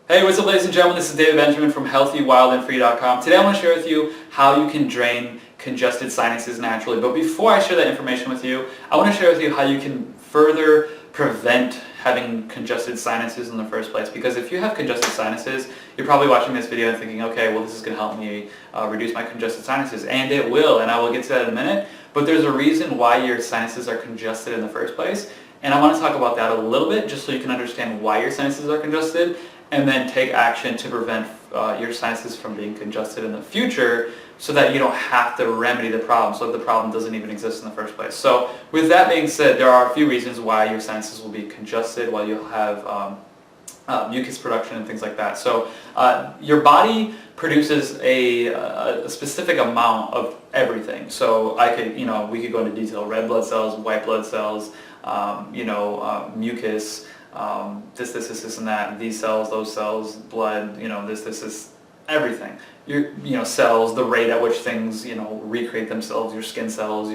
Hey, what's up ladies and gentlemen, this is David Benjamin from HealthyWildAndFree.com. Today I want to share with you how you can drain congested sinuses naturally. But before I share that information with you, I want to share with you how you can further prevent having congested sinuses in the first place. Because if you have congested sinuses, you're probably watching this video and thinking, okay, well this is going to help me reduce my congested sinuses. And it will, and I will get to that in a minute. But there's a reason why your sinuses are congested in the first place. And I want to talk about that a little bit just so you can understand why your sinuses are congested, and then take action to prevent your sinuses from being congested in the future so that you don't have to remedy the problem, so that the problem doesn't even exist in the first place. So with that being said, there are a few reasons why your sinuses will be congested, why you'll have mucus production and things like that. So your body produces a specific amount of everything. So we could go into detail: red blood cells, white blood cells, mucus, this, and that, these cells, those cells, blood, this, everything. Your cells, the rate at which things, recreate themselves, your skin cells,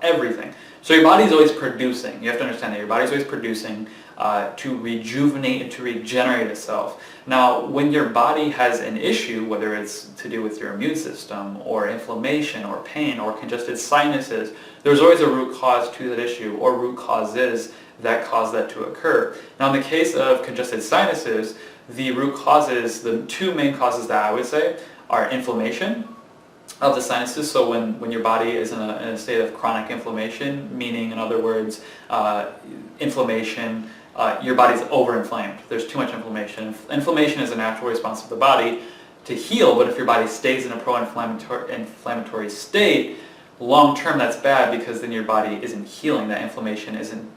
everything. So your body's always producing. You have to understand that your body's always producing to rejuvenate and to regenerate itself. Now, when your body has an issue, whether it's to do with your immune system or inflammation or pain or congested sinuses, there's always a root cause to that issue, or root causes that cause that to occur. Now, in the case of congested sinuses, the root causes, the two main causes that I would say, are inflammation of the sinuses. So when your body is in a state of chronic inflammation, meaning, in other words, inflammation, your body's overinflamed. There's too much inflammation. Inflammation is a natural response of the body to heal, but if your body stays in a pro-inflammatory state, long term that's bad, because then your body isn't healing. That inflammation isn't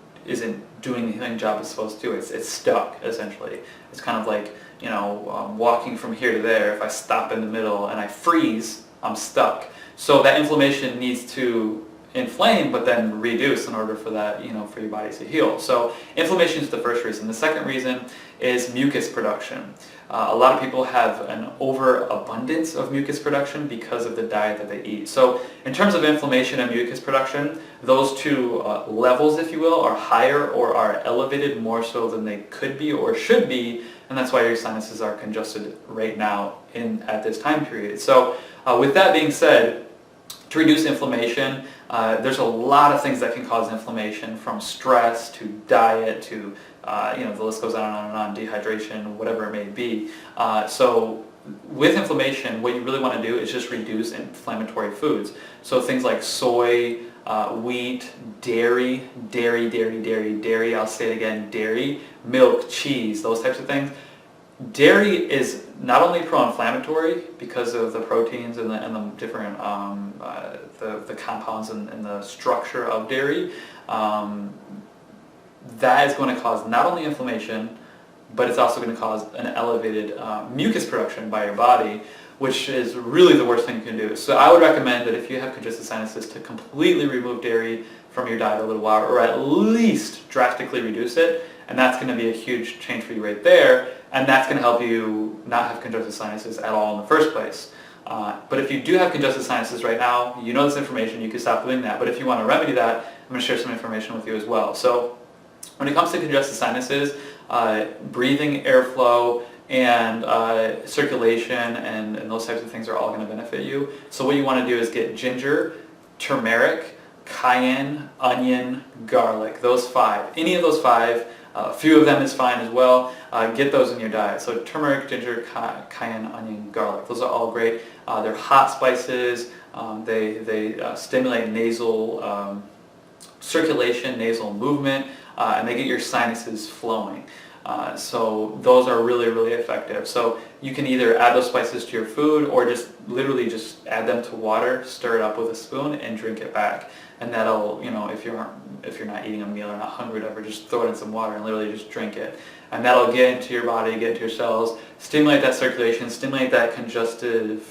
doing the healing job it's supposed to do. It's stuck, essentially. It's kind of like, walking from here to there. If I stop in the middle and I freeze, I'm stuck. So that inflammation needs to inflame, but then reduce in order for that, for your body to heal. So inflammation is the first reason. The second reason is mucus production. A lot of people have an overabundance of mucus production because of the diet that they eat. So in terms of inflammation and mucus production, those two levels, if you will, are higher or are elevated more so than they could be or should be, and that's why your sinuses are congested right now at this time period. So with that being said, to reduce inflammation, there's a lot of things that can cause inflammation, from stress to diet to the list goes on and on, dehydration, whatever it may be. So with inflammation, what you really want to do is just reduce inflammatory foods. So things like soy, wheat, dairy, I'll say it again, dairy, milk, cheese, those types of things. Dairy is not only pro-inflammatory because of the proteins and the different the compounds and the structure of dairy. That is going to cause not only inflammation, but it's also going to cause an elevated mucus production by your body, which is really the worst thing you can do. So I would recommend that if you have congested sinuses, to completely remove dairy from your diet a little while, or at least drastically reduce it, and that's going to be a huge change for you right there, and that's going to help you not have congested sinuses at all in the first place. But if you do have congested sinuses right now, you know this information, you can stop doing that. But if you want to remedy that, I'm going to share some information with you as well. So when it comes to congested sinuses, breathing, airflow, and circulation and those types of things are all going to benefit you. So what you want to do is get ginger, turmeric, cayenne, onion, garlic, those five. Any of those five, a few of them is fine as well. Get those in your diet. So turmeric, ginger, cayenne, onion, garlic. Those are all great. They're hot spices. They stimulate nasal circulation, nasal movement, and they get your sinuses flowing. So those are really, really effective. So you can either add those spices to your food, or just literally just add them to water, stir it up with a spoon, and drink it back. And that'll, if you're not eating a meal or not hungry, whatever, just throw it in some water and literally just drink it. And that'll get into your body, get into your cells, stimulate that circulation, stimulate that congestive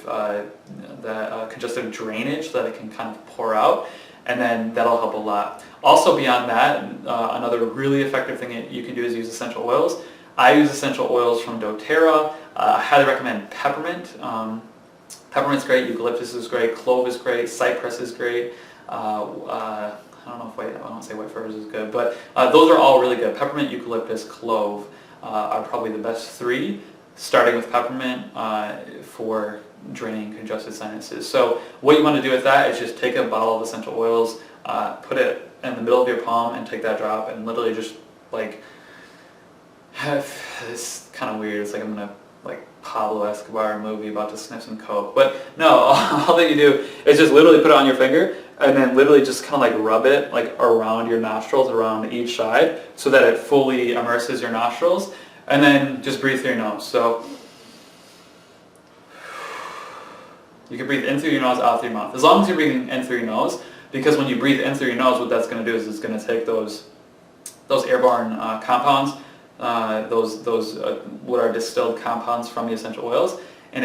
drainage so that it can kind of pour out. And then that'll help a lot. Also beyond that, another really effective thing that you can do is use essential oils. I use essential oils from doTERRA. I highly recommend peppermint. Peppermint's great, eucalyptus is great, clove is great, cypress is great. I don't know if I don't say white furs is good, but those are all really good. Peppermint, eucalyptus, clove are probably the best three. starting with peppermint for draining congested sinuses. So what you want to do with that is just take a bottle of essential oils, put it in the middle of your palm and take that drop and literally just like have, it's kind of weird, it's like I'm gonna like Pablo Escobar movie about to sniff some coke, but no, all that you do is just literally put it on your finger and then literally just kind of like rub it like around your nostrils, around each side, so that it fully immerses your nostrils, and then just breathe through your nose. So you can breathe in through your nose, out through your mouth, as long as you're breathing in through your nose, because when you breathe in through your nose, what that's going to do is it's going to take those airborne compounds, what are distilled compounds from the essential oils, and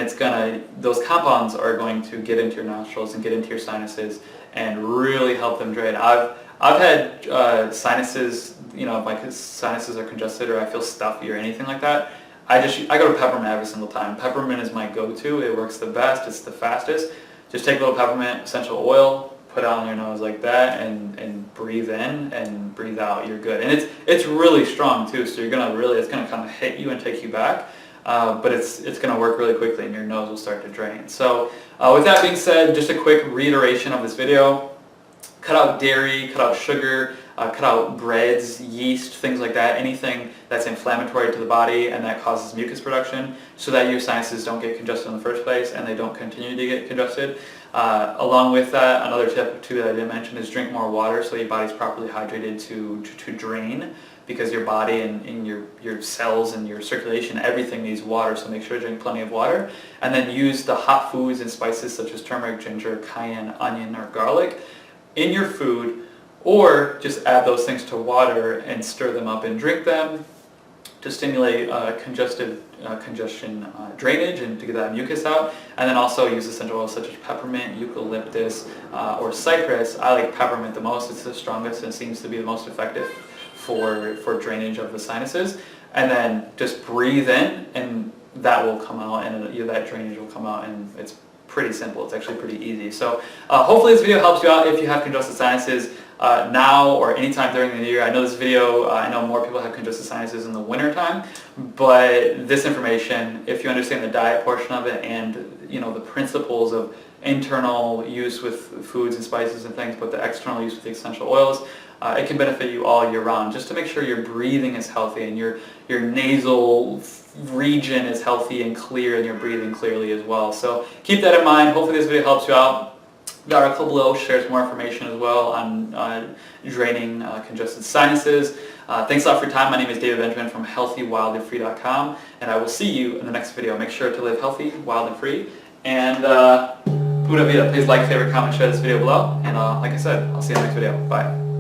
those compounds are going to get into your nostrils and get into your sinuses and really help them drain. I've had sinuses, if my sinuses are congested or I feel stuffy or anything like that, I go to peppermint every single time. Peppermint is my go-to. It works the best. It's the fastest. Just take a little peppermint essential oil, put it on your nose like that, and breathe in and breathe out. You're good. And it's really strong too. So it's gonna kind of hit you and take you back. But it's going to work really quickly and your nose will start to drain. So with that being said, just a quick reiteration of this video. Cut out dairy, cut out sugar, cut out breads, yeast, things like that, anything that's inflammatory to the body and that causes mucus production, so that your sinuses don't get congested in the first place and they don't continue to get congested. Along with that, another tip too that I didn't mention is drink more water so your body's properly hydrated to drain, because your body and your cells and your circulation, everything needs water, so make sure to drink plenty of water. And then use the hot foods and spices such as turmeric, ginger, cayenne, onion, or garlic in your food, or just add those things to water and stir them up and drink them to stimulate congestion drainage and to get that mucus out. And then also use essential oils such as peppermint, eucalyptus, or cypress. I like peppermint the most. It's the strongest and seems to be the most effective for drainage of the sinuses. And then just breathe in and that will come out, and that drainage will come out, and it's pretty simple. It's actually pretty easy. So hopefully this video helps you out if you have congested sinuses now or anytime during the year. I know this video, I know more people have congested sinuses in the winter time, but this information, if you understand the diet portion of it and the principles of internal use with foods and spices and things, but the external use with the essential oils, it can benefit you all year round, just to make sure your breathing is healthy and your nasal region is healthy and clear and you're breathing clearly as well. So keep that in mind. Hopefully this video helps you out. The article below shares more information as well on draining congested sinuses. Thanks a lot for your time. My name is David Benjamin from healthywildandfree.com, and I will see you in the next video. Make sure to live healthy, wild, and free. And Pura Vida, please like, favorite, comment, share this video below. And like I said, I'll see you in the next video. Bye.